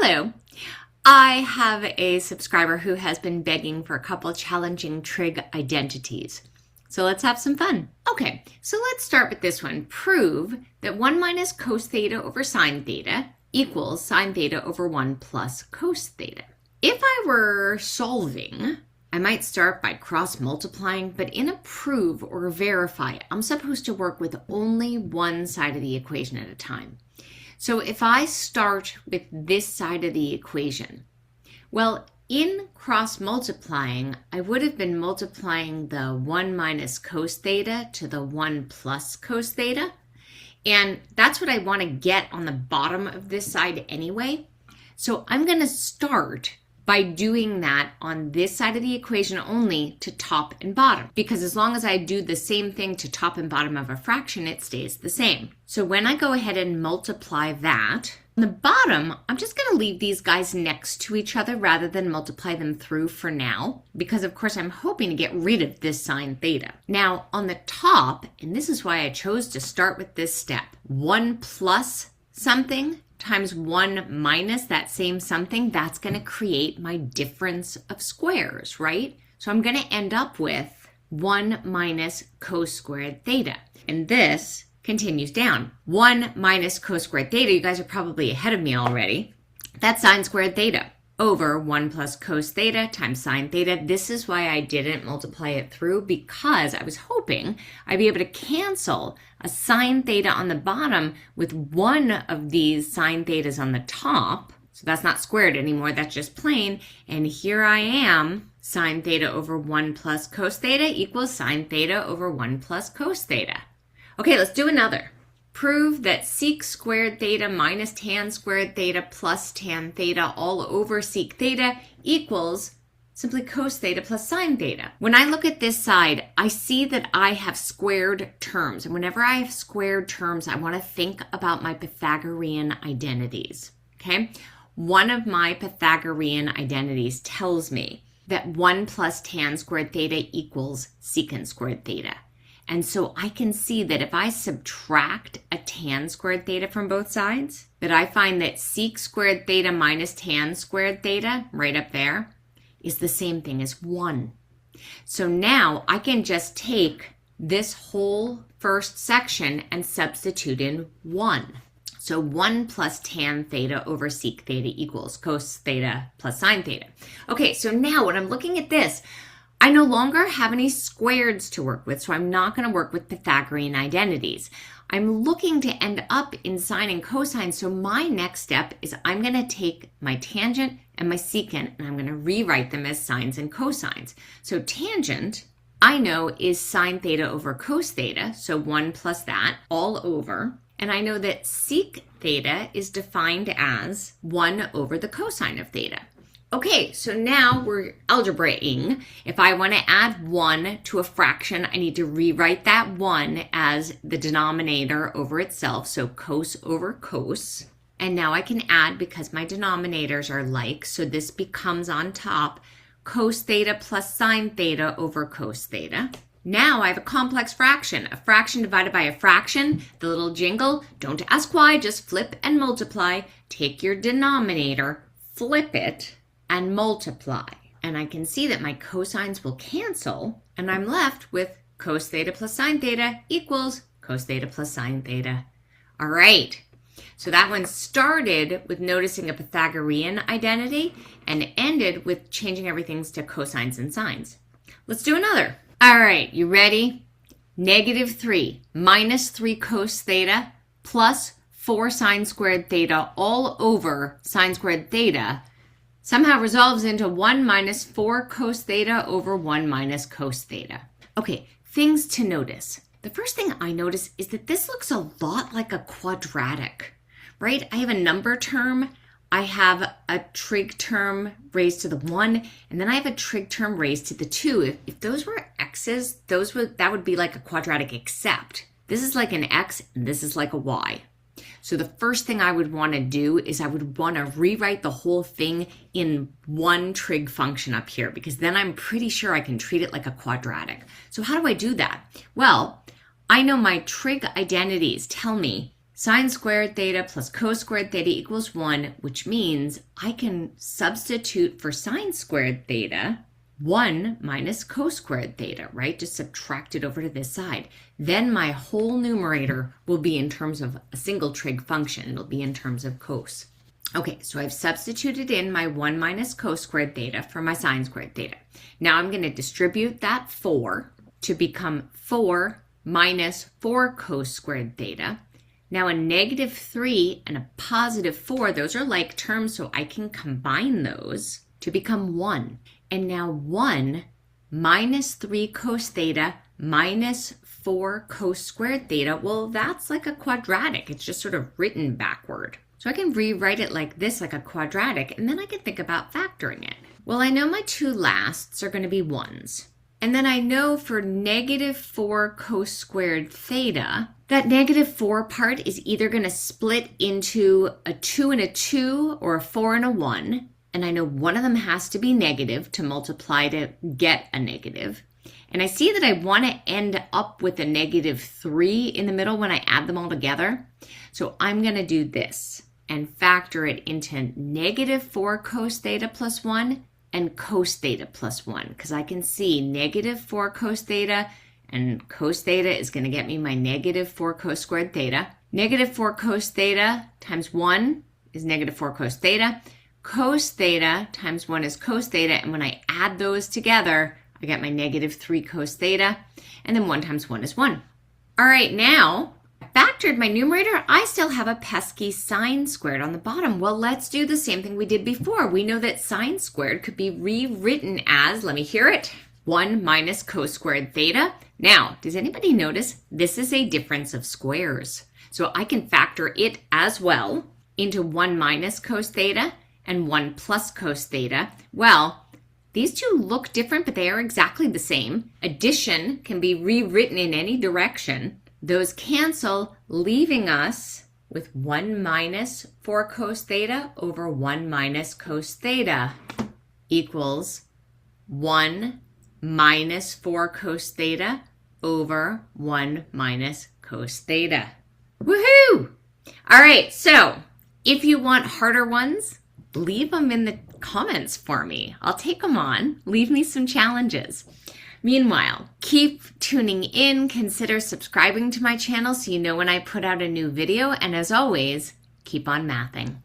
Hello. I have a subscriber who has been begging for a couple challenging trig identities. So let's have some fun. Okay, so let's start with this one. Prove that 1 minus cos theta over sine theta equals sine theta over 1 plus cos theta. If I were solving, I might start by cross multiplying, but in a prove or verify, I'm supposed to work with only one side of the equation at a time. So if I start with this side of the equation, well, in cross multiplying, I would have been multiplying the 1 minus cos theta to the 1 plus cos theta. And that's what I want to get on the bottom of this side anyway. So I'm going to start by doing that on this side of the equation only to top and bottom, because as long as I do the same thing to top and bottom of a fraction, it stays the same. So when I go ahead and multiply that, on the bottom, I'm just going to leave these guys next to each other rather than multiply them through for now, because of course I'm hoping to get rid of this sine theta. Now on the top, and this is why I chose to start with this step, 1 plus something times 1 minus that same something, that's going to create my difference of squares, right? So I'm going to end up with 1 minus cos squared theta. And this continues down. 1 minus cos squared theta, you guys are probably ahead of me already. That's sine squared theta over 1 plus cos theta times sine theta. This is why I didn't multiply it through, because I was hoping I'd be able to cancel a sine theta on the bottom with one of these sine thetas on the top. So that's not squared anymore, that's just plain. And here I am, sine theta over 1 plus cos theta equals sine theta over 1 plus cos theta. Okay, let's do another. Prove that sec squared theta minus tan squared theta plus tan theta all over sec theta equals simply cos theta plus sine theta. When I look at this side, I see that I have squared terms. And whenever I have squared terms, I want to think about my Pythagorean identities. Okay? One of my Pythagorean identities tells me that 1 plus tan squared theta equals secant squared theta. And so I can see that if I subtract a tan squared theta from both sides, that I find that sec squared theta minus tan squared theta, right up there, is the same thing as 1. So now I can just take this whole first section and substitute in 1. So 1 plus tan theta over sec theta equals cos theta plus sine theta. Okay, so now when I'm looking at this, I no longer have any squareds to work with, so I'm not going to work with Pythagorean identities. I'm looking to end up in sine and cosine, so my next step is I'm going to take my tangent and my secant, and I'm going to rewrite them as sines and cosines. So tangent, I know, is sine theta over cos theta, so 1 plus that, all over. And I know that sec theta is defined as 1 over the cosine of theta. Okay, so now we're algebraing. If I want to add 1 to a fraction, I need to rewrite that 1 as the denominator over itself, so cos over cos. And now I can add, because my denominators are like, so this becomes on top cos theta plus sine theta over cos theta. Now I have a complex fraction. A fraction divided by a fraction, the little jingle, don't ask why, just flip and multiply. Take your denominator, flip it, and multiply. And I can see that my cosines will cancel, and I'm left with cos theta plus sine theta equals cos theta plus sine theta. All right, so that one started with noticing a Pythagorean identity and ended with changing everything to cosines and sines. Let's do another. All right, you ready? -3 minus 3 cos theta plus 4 sine squared theta all over sine squared theta somehow resolves into 1 minus 4 cos theta over 1 minus cos theta. Okay, things to notice. The first thing I notice is that this looks a lot like a quadratic, right? I have a number term, I have a trig term raised to the 1, and then I have a trig term raised to the 2. If those were x's, that would be like a quadratic, except this is like an x and this is like a y. So the first thing I would want to do is I would want to rewrite the whole thing in one trig function up here, because then I'm pretty sure I can treat it like a quadratic. So how do I do that? Well, I know my trig identities tell me Sine squared theta plus cos squared theta equals 1, which means I can substitute for sine squared theta 1 minus cos squared theta, right? Just subtract it over to this side. Then my whole numerator will be in terms of a single trig function. It'll be in terms of cos. Okay, so I've substituted in my 1 minus cos squared theta for my sine squared theta. Now I'm going to distribute that 4 to become 4 minus 4 cos squared theta. Now a negative 3 and a positive 4, those are like terms, so I can combine those to become 1. And now 1 minus 3 cos theta minus 4 cos squared theta, well, that's like a quadratic. It's just sort of written backward. So I can rewrite it like this, like a quadratic, and then I can think about factoring it. Well, I know my two lasts are going to be 1s. And then I know for negative 4 cos squared theta, that negative 4 part is either going to split into a 2 and a 2 or a 4 and a 1. And I know one of them has to be negative to multiply to get a negative. And I see that I want to end up with a negative 3 in the middle when I add them all together. So I'm going to do this and factor it into negative 4 cos theta plus 1 and cos theta plus 1, because I can see negative 4 cos theta and cos theta is going to get me my negative 4 cos squared theta. Negative 4 cos theta times 1 is negative 4 cos theta. Cos theta times 1 is cos theta, and when I add those together, I get my negative 3 cos theta, and then 1 times 1 is 1. All right, now I factored my numerator. I still have a pesky sine squared on the bottom. Well, let's do the same thing we did before. We know that sine squared could be rewritten as, let me hear it, 1 minus cos squared theta. Now, does anybody notice this is a difference of squares? So I can factor it as well into 1 minus cos theta and 1 plus cos theta. Well, these two look different, but they are exactly the same. Addition can be rewritten in any direction. Those cancel, leaving us with 1 minus 4 cos theta over 1 minus cos theta equals 1 minus 4 cos theta over 1 minus cos theta. Woohoo! All right, so if you want harder ones, leave them in the comments for me. I'll take them on. Leave me some challenges. Meanwhile, keep tuning in. Consider subscribing to my channel so you know when I put out a new video. And as always, keep on mathing.